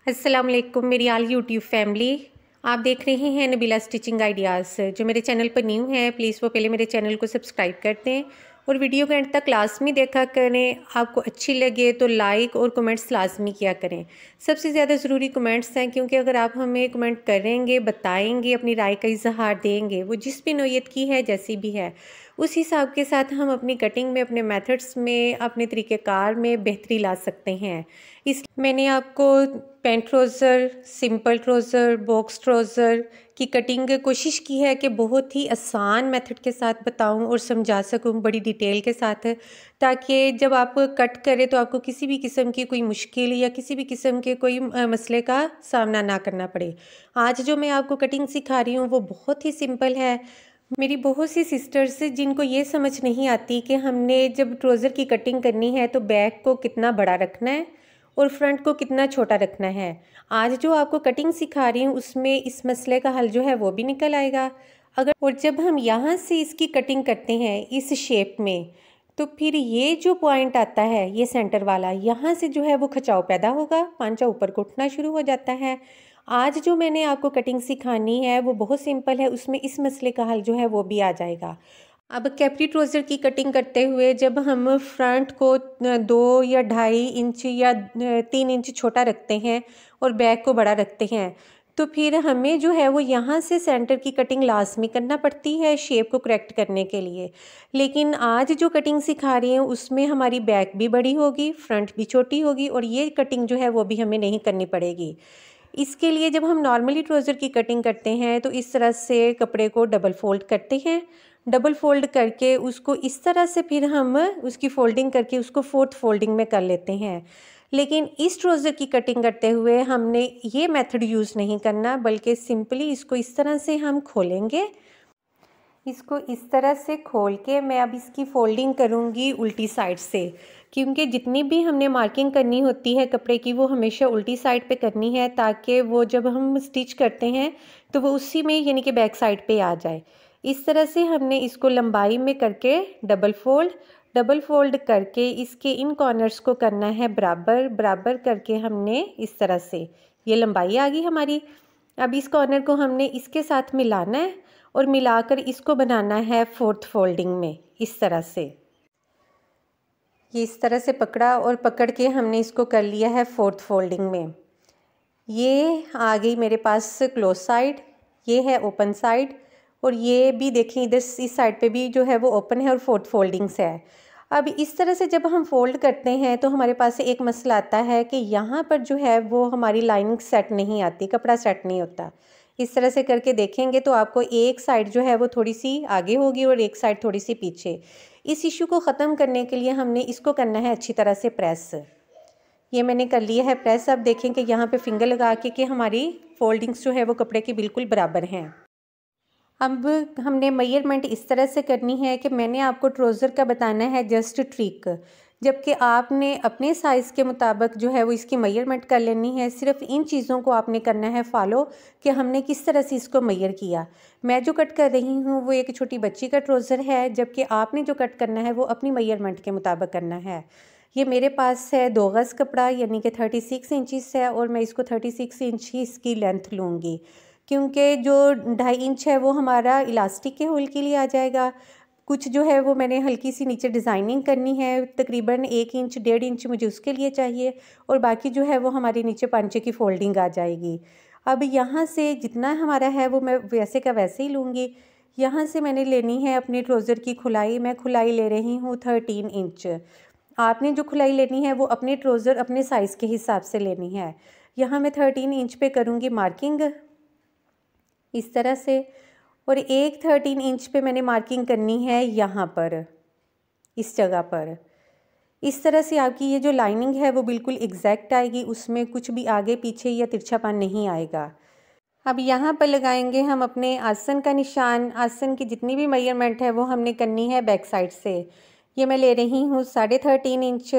अस्सलाम वालेकुम मेरी आल यूट्यूब फैमिली। आप देख रहे हैं नबीला स्टिचिंग आइडियाज़। जो मेरे चैनल पर न्यू है प्लीज़ वो पहले मेरे चैनल को सब्सक्राइब कर दें और वीडियो को एंड तक लाजमी देखा करें। आपको अच्छी लगे तो लाइक और कमेंट्स लाजमी किया करें। सबसे ज़्यादा ज़रूरी कमेंट्स हैं, क्योंकि अगर आप हमें कमेंट करेंगे, बताएंगे, अपनी राय का इजहार देंगे, वो जिस भी नौयत की है, जैसी भी है, उस हिसाब के साथ हम अपनी कटिंग में, अपने मेथड्स में, अपने तरीक़ेकार में बेहतरी ला सकते हैं। इस मैंने आपको pant trouser, simple trouser, box trouser की कटिंग कोशिश की है कि बहुत ही आसान मेथड के साथ बताऊं और समझा सकूं बड़ी डिटेल के साथ, ताकि जब आप कट करें तो आपको किसी भी किस्म की कोई मुश्किल या किसी भी किस्म के कोई मसले का सामना ना करना पड़े। आज जो मैं आपको कटिंग सिखा रही हूँ वो बहुत ही सिंपल है। मेरी बहुत सी सिस्टर्स जिनको ये समझ नहीं आती कि हमने जब ट्राउज़र की कटिंग करनी है तो बैक को कितना बड़ा रखना है और फ्रंट को कितना छोटा रखना है। आज जो आपको कटिंग सिखा रही हूँ उसमें इस मसले का हल जो है वो भी निकल आएगा। अगर और जब हम यहाँ से इसकी कटिंग करते हैं इस शेप में, तो फिर ये जो पॉइंट आता है, ये सेंटर वाला, यहाँ से जो है वो खिंचाव पैदा होगा, पांचा ऊपर को उठना शुरू हो जाता है। आज जो मैंने आपको कटिंग सिखानी है वो बहुत सिंपल है, उसमें इस मसले का हल जो है वो भी आ जाएगा। अब कैप्री ट्राउज़र की कटिंग करते हुए जब हम फ्रंट को 2 या 2.5 इंच या 3 इंच छोटा रखते हैं और बैक को बड़ा रखते हैं, तो फिर हमें जो है वो यहाँ से सेंटर की कटिंग लाजमी करना पड़ती है शेप को करेक्ट करने के लिए। लेकिन आज जो कटिंग सिखा रही हूँ उसमें हमारी बैक भी बड़ी होगी, फ्रंट भी छोटी होगी और ये कटिंग जो है वो भी हमें नहीं करनी पड़ेगी। इसके लिए जब हम नॉर्मली ट्राउज़र की कटिंग करते हैं तो इस तरह से कपड़े को डबल फोल्ड करते हैं। डबल फोल्ड करके उसको इस तरह से फिर हम उसकी फोल्डिंग करके उसको 4th फोल्डिंग में कर लेते हैं। लेकिन इस ट्राउज़र की कटिंग करते हुए हमने ये मेथड यूज़ नहीं करना, बल्कि सिंपली इसको इस तरह से हम खोलेंगे। इसको इस तरह से खोल के मैं अब इसकी फोल्डिंग करूँगी उल्टी साइड से, क्योंकि जितनी भी हमने मार्किंग करनी होती है कपड़े की वो हमेशा उल्टी साइड पे करनी है, ताकि वो जब हम स्टिच करते हैं तो वो उसी में यानी कि बैक साइड पे आ जाए। इस तरह से हमने इसको लंबाई में करके डबल फोल्ड करके इसके इन कॉर्नर्स को करना है बराबर बराबर करके। हमने इस तरह से, ये लंबाई आ गई हमारी। अब इस कॉर्नर को हमने इसके साथ मिलाना है और मिलाकर इसको बनाना है 4th फोल्डिंग में। इस तरह से ये इस तरह से पकड़ा और पकड़ के हमने इसको कर लिया है 4th फोल्डिंग में। ये आ गई मेरे पास क्लोज साइड, ये है ओपन साइड, और ये भी देखें इधर इस साइड पे भी जो है वो ओपन है और 4th फोल्डिंग से है। अब इस तरह से जब हम फोल्ड करते हैं तो हमारे पास एक मसला आता है कि यहाँ पर जो है वो हमारी लाइनिंग सेट नहीं आती, कपड़ा सेट नहीं होता। इस तरह से करके देखेंगे तो आपको एक साइड जो है वो थोड़ी सी आगे होगी और एक साइड थोड़ी सी पीछे। इस इशू को ख़त्म करने के लिए हमने इसको करना है अच्छी तरह से प्रेस। ये मैंने कर लिया है प्रेस। अब देखें कि यहाँ पे फिंगर लगा के हमारी फोल्डिंग्स जो है वो कपड़े की बिल्कुल बराबर हैं। अब हमने मेजरमेंट इस तरह से करनी है कि मैंने आपको ट्राउज़र का बताना है जस्ट ट्रिक, जबकि आपने अपने साइज़ के मुताबिक जो है वो इसकी मेजरमेंट कर लेनी है। सिर्फ इन चीज़ों को आपने करना है फॉलो कि हमने किस तरह से इसको मेजर किया। मैं जो कट कर रही हूँ वो एक छोटी बच्ची का ट्राउज़र है, जबकि आपने जो कट करना है वो अपनी मेजरमेंट के मुताबिक करना है। ये मेरे पास है 2 गज़ कपड़ा, यानी कि 36 इंचज़ है, और मैं इसको 36 इंच ही इसकी लेंथ लूँगी, क्योंकि जो 2.5 इंच है वो हमारा इलास्टिक के होल के लिए आ जाएगा। कुछ जो है वो मैंने हल्की सी नीचे डिज़ाइनिंग करनी है, तकरीबन 1 इंच 1.5 इंच मुझे उसके लिए चाहिए, और बाकी जो है वो हमारे नीचे पांचे की फोल्डिंग आ जाएगी। अब यहाँ से जितना हमारा है वो मैं वैसे का वैसे ही लूँगी। यहाँ से मैंने लेनी है अपने ट्राउज़र की खुलाई। मैं खुलाई ले रही हूँ 13 इंच। आपने जो खुलाई लेनी है वो अपने ट्राउज़र अपने साइज़ के हिसाब से लेनी है। यहाँ मैं 13 इंच पे करूँगी मार्किंग इस तरह से, और एक 13 इंच पे मैंने मार्किंग करनी है यहाँ पर, इस जगह पर। इस तरह से आपकी ये जो लाइनिंग है वो बिल्कुल एग्जैक्ट आएगी, उसमें कुछ भी आगे पीछे या तिरछापन नहीं आएगा। अब यहाँ पर लगाएंगे हम अपने आसन का निशान। आसन की जितनी भी मेजरमेंट है वो हमने करनी है बैक साइड से। ये मैं ले रही हूँ 13.5 इंच।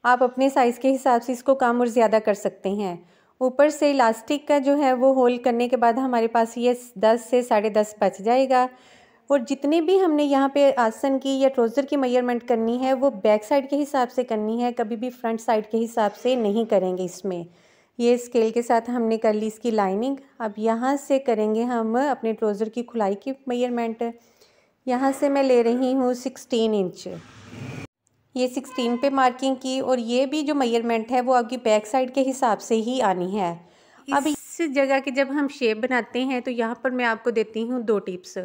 आप अपने साइज़ के हिसाब से इसको कम और ज़्यादा कर सकते हैं। ऊपर से इलास्टिक का जो है वो होल करने के बाद हमारे पास ये 10 से 10.5 बच जाएगा। और जितने भी हमने यहाँ पे आसन की या ट्राउज़र की मेजरमेंट करनी है वो बैक साइड के हिसाब से करनी है, कभी भी फ्रंट साइड के हिसाब से नहीं करेंगे इसमें। ये स्केल के साथ हमने कर ली इसकी लाइनिंग। अब यहाँ से करेंगे हम अपने ट्राउज़र की खुलाई की मेजरमेंट। यहाँ से मैं ले रही हूँ 16 इंच। ये 16 पे मार्किंग की, और ये भी जो मेजरमेंट है वो आपकी बैक साइड के हिसाब से ही आनी है। अब इस जगह की जब हम शेप बनाते हैं तो यहाँ पर मैं आपको देती हूँ 2 टिप्स।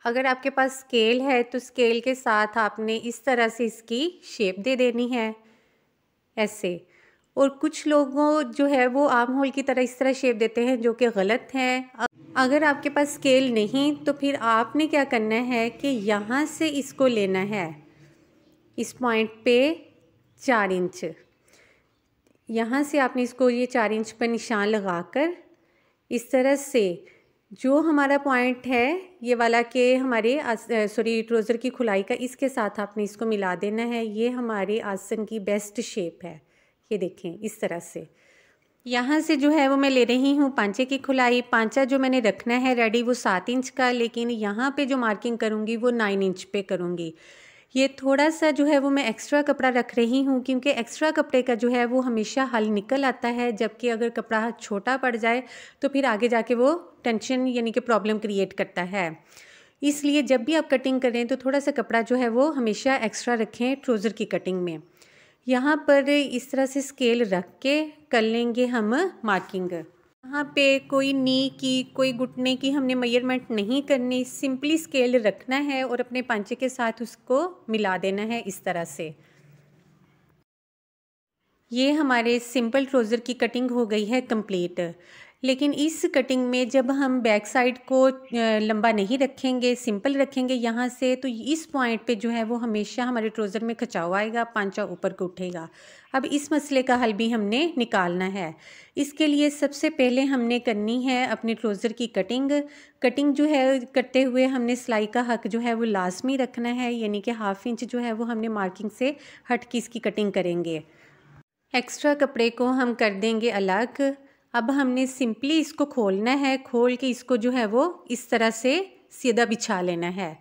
अगर आपके पास स्केल है तो स्केल के साथ आपने इस तरह से इसकी शेप दे देनी है, ऐसे। और कुछ लोगों जो है वो आर्म होल की तरह इस तरह शेप देते हैं, जो कि गलत है। अगर आपके पास स्केल नहीं तो फिर आपने क्या करना है कि यहाँ से इसको लेना है, इस पॉइंट पे 4 इंच। यहाँ से आपने इसको ये 4 इंच पर निशान लगाकर इस तरह से जो हमारा पॉइंट है ये वाला के हमारे ट्राउज़र की खुलाई का, इसके साथ आपने इसको मिला देना है। ये हमारे आसन की बेस्ट शेप है। ये देखें इस तरह से। यहाँ से जो है वो मैं ले रही हूँ पांचे की खुलाई। पांचा जो मैंने रखना है रेडी वो 7 इंच का, लेकिन यहाँ पे जो मार्किंग करूँगी वो 9 इंच पे करूँगी। ये थोड़ा सा जो है वो मैं एक्स्ट्रा कपड़ा रख रही हूँ, क्योंकि एक्स्ट्रा कपड़े का जो है वो हमेशा हल निकल आता है, जबकि अगर कपड़ा छोटा पड़ जाए तो फिर आगे जाके वो टेंशन यानी कि प्रॉब्लम क्रिएट करता है। इसलिए जब भी आप कटिंग करें तो थोड़ा सा कपड़ा जो है वो हमेशा एक्स्ट्रा रखें ट्राउज़र की कटिंग में। यहाँ पर इस तरह से स्केल रख के कर लेंगे हम मार्किंग। यहाँ पे कोई नी की, कोई घुटने की हमने मेजरमेंट नहीं करनी, सिंपली स्केल रखना है और अपने पांचे के साथ उसको मिला देना है इस तरह से। ये हमारे सिंपल ट्राउज़र की कटिंग हो गई है कंप्लीट। लेकिन इस कटिंग में जब हम बैक साइड को लंबा नहीं रखेंगे, सिंपल रखेंगे यहाँ से, तो इस पॉइंट पे जो है वो हमेशा हमारे ट्राउज़र में खिंचाव आएगा, पांचा ऊपर को उठेगा। अब इस मसले का हल भी हमने निकालना है। इसके लिए सबसे पहले हमने करनी है अपने ट्राउज़र की कटिंग जो है करते हुए हमने सिलाई का हक जो है वो लाजमी रखना है, यानी कि 1/2 इंच जो है वो हमने मार्किंग से हट के इसकी कटिंग करेंगे। एक्स्ट्रा कपड़े को हम कर देंगे अलग। अब हमने सिंपली इसको खोलना है, खोल के इसको जो है वो इस तरह से सीधा बिछा लेना है।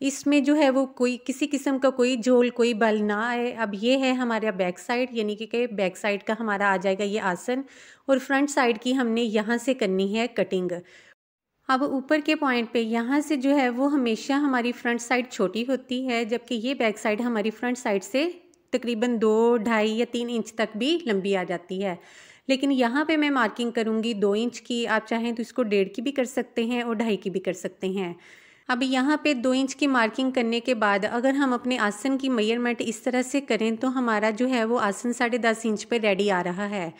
इसमें जो है वो कोई किसी किस्म का कोई झोल, कोई बल ना आए। अब ये है हमारा बैक साइड, यानी कि बैक साइड का हमारा आ जाएगा ये आसन, और फ्रंट साइड की हमने यहाँ से करनी है कटिंग। अब ऊपर के पॉइंट पे यहाँ से जो है वो हमेशा हमारी फ्रंट साइड छोटी होती है, जबकि ये बैक साइड हमारी फ्रंट साइड से तकरीबन 2, 2.5 या 3 इंच तक भी लंबी आ जाती है। लेकिन यहाँ पे मैं मार्किंग करूँगी 2 इंच की। आप चाहें तो इसको 1.5 की भी कर सकते हैं और 2.5 की भी कर सकते हैं। अब यहाँ पे 2 इंच की मार्किंग करने के बाद अगर हम अपने आसन की मेजरमेंट इस तरह से करें तो हमारा जो है वो आसन 10.5 इंच पे रेडी आ रहा है।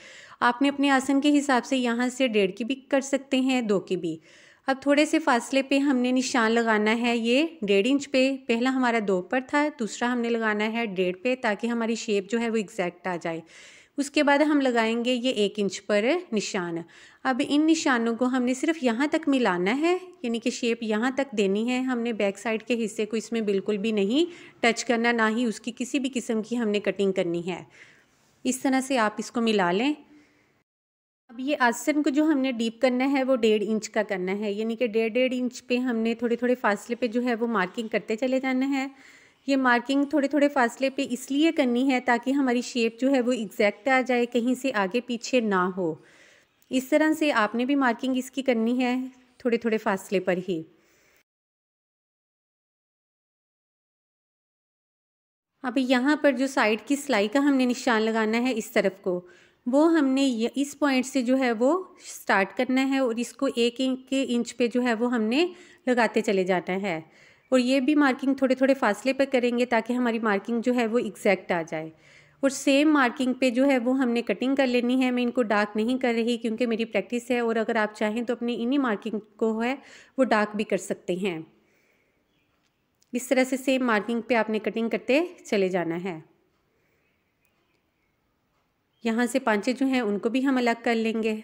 आपने अपने आसन के हिसाब से यहाँ से 1.5 की भी कर सकते हैं, 2 की भी। अब थोड़े से फासले पे हमने निशान लगाना है ये 1.5 इंच पे। पहला हमारा 2 पर था, दूसरा हमने लगाना है 1.5 पे, ताकि हमारी शेप जो है वो एग्जैक्ट आ जाए। उसके बाद हम लगाएंगे ये 1 इंच पर निशान। अब इन निशानों को हमने सिर्फ यहाँ तक मिलाना है, यानी कि शेप यहाँ तक देनी है। हमने बैक साइड के हिस्से को इसमें बिल्कुल भी नहीं टच करना, ना ही उसकी किसी भी किस्म की हमने कटिंग करनी है। इस तरह से आप इसको मिला लें। अब ये आसन को जो हमने डीप करना है वो 1.5 इंच का करना है, यानी कि 1.5 इंच पे हमने थोड़े थोड़े फासले पे जो है वो मार्किंग करते चले जाना है। ये मार्किंग थोड़े थोड़े फासले पे इसलिए करनी है ताकि हमारी शेप जो है वो एग्जैक्ट आ जाए, कहीं से आगे पीछे ना हो। इस तरह से आपने भी मार्किंग इसकी करनी है थोड़े थोड़े फासले पर ही। अब यहाँ पर जो साइड की सिलाई का हमने निशान लगाना है इस तरफ को, वो हमने इस पॉइंट से जो है वो स्टार्ट करना है और इसको 1 इंच पे जो है वो हमने लगाते चले जाना है। और ये भी मार्किंग थोड़े थोड़े फासले पर करेंगे ताकि हमारी मार्किंग जो है वो एग्जैक्ट आ जाए। और सेम मार्किंग पे जो है वो हमने कटिंग कर लेनी है। मैं इनको डार्क नहीं कर रही क्योंकि मेरी प्रैक्टिस है, और अगर आप चाहें तो अपनी इन्हीं मार्किंग को है वो डार्क भी कर सकते हैं। इस तरह से सेम मार्किंग पे आपने कटिंग करते चले जाना है। यहाँ से पांचे जो हैं उनको भी हम अलग कर लेंगे।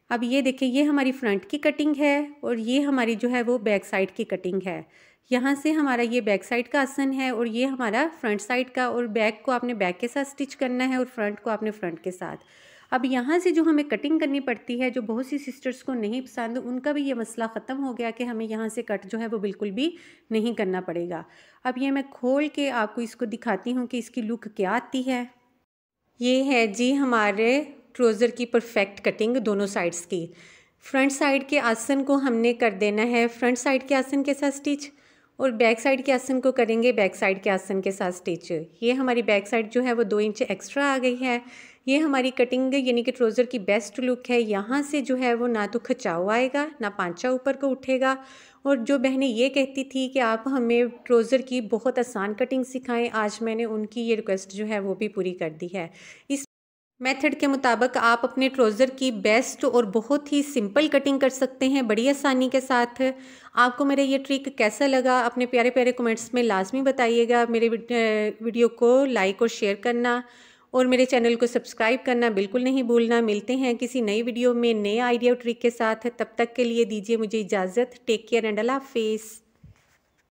अब ये देखिए, ये हमारी फ्रंट की कटिंग है और ये हमारी जो है वो बैक साइड की कटिंग है। यहाँ से हमारा ये बैक साइड का आसन है और ये हमारा फ्रंट साइड का, और बैक को आपने बैक के साथ स्टिच करना है और फ्रंट को आपने फ्रंट के साथ। अब यहाँ से जो हमें कटिंग करनी पड़ती है, जो बहुत सी सिस्टर्स को नहीं पसंद, उनका भी ये मसला ख़त्म हो गया कि हमें यहाँ से कट जो है वो बिल्कुल भी नहीं करना पड़ेगा। अब ये मैं खोल के आपको इसको दिखाती हूँ कि इसकी लुक क्या आती है। ये है जी हमारे ट्राउज़र की परफेक्ट कटिंग दोनों साइड्स की। फ्रंट साइड के आसन को हमने कर देना है फ्रंट साइड के आसन के साथ स्टिच, और बैक साइड के आसन को करेंगे बैक साइड के आसन के साथ स्टिच। ये हमारी बैक साइड जो है वो 2 इंच एक्स्ट्रा आ गई है। ये हमारी कटिंग यानी कि ट्राउज़र की बेस्ट लुक है। यहाँ से जो है वो ना तो खिंचाव आएगा ना पांचा ऊपर को उठेगा। और जो बहनें ये कहती थी कि आप हमें ट्राउज़र की बहुत आसान कटिंग सिखाएं, आज मैंने उनकी ये रिक्वेस्ट जो है वो भी पूरी कर दी है। इस मेथड के मुताबिक आप अपने ट्राउज़र की बेस्ट और बहुत ही सिंपल कटिंग कर सकते हैं बड़ी आसानी के साथ। आपको मेरा ये ट्रिक कैसा लगा अपने प्यारे प्यारे कमेंट्स में लाजमी बताइएगा। मेरे वीडियो को लाइक और शेयर करना और मेरे चैनल को सब्सक्राइब करना बिल्कुल नहीं भूलना। मिलते हैं किसी नई वीडियो में नए आइडिया और ट्रिक के साथ। तब तक के लिए दीजिए मुझे इजाज़त। टेक केयर एंड अल्लाह हाफिज़।